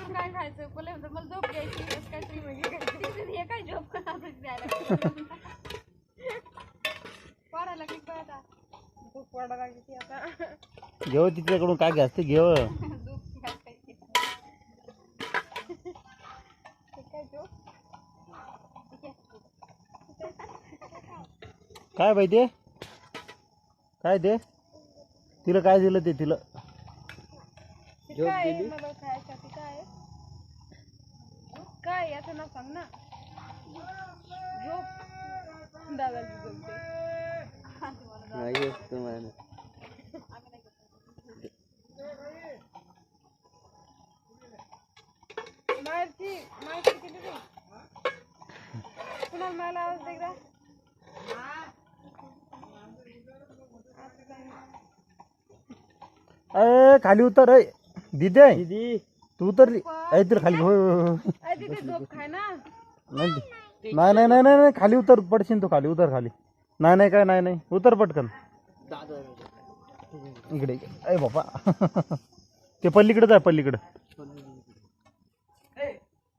काय खायचं बोले मला झोप घ्यायची काहीतरी म्हणजे काय झोप पडायला की आता खूप पडा लागली आता घेऊ तिच्याकडून काय घ्यायचं घेऊ काय बाई ते काय ते तिला काय दिलं ते तिला काय मला खायसाठी काय काय याचं ना सांग ना झोप दादाची झोपते नाही असतं मला माहिती किती रे कुणाला मला आवाज दे का अरे खाली उतर रे दीदी दीदी तू उतरली तुला खाली तिथे झोप खाय ना नाही नाही नाही नाही खाली उतर पडशील तू खाली उतर खाली नाही नाही काय नाही नाही उतर पटकन इकडे अय बाबा ते पल्लीकडे जाय पल्लीकडे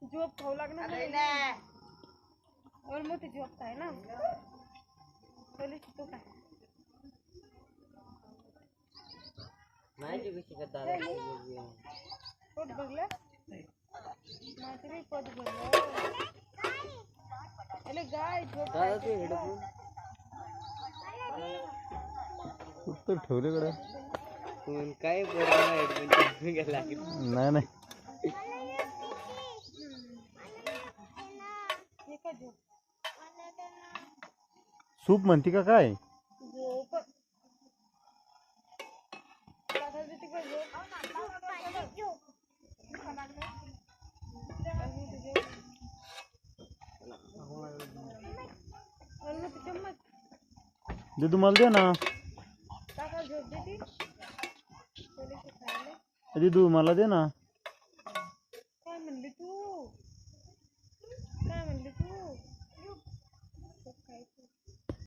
झोप खाऊ लागणार और मोठी झोप खाय ना पहिले तू काय नाही कशी करता पोट भरलं माझं बी पोट भरलं अरे गाय झोप दादा ते हेडफोन तर ठेवले तू काय बोलला हेडफोन घ्यायला नाही नाही सूप म्हणती का काय झोप दे तू मला दे ना काका झोप देती दीदू मला दे ना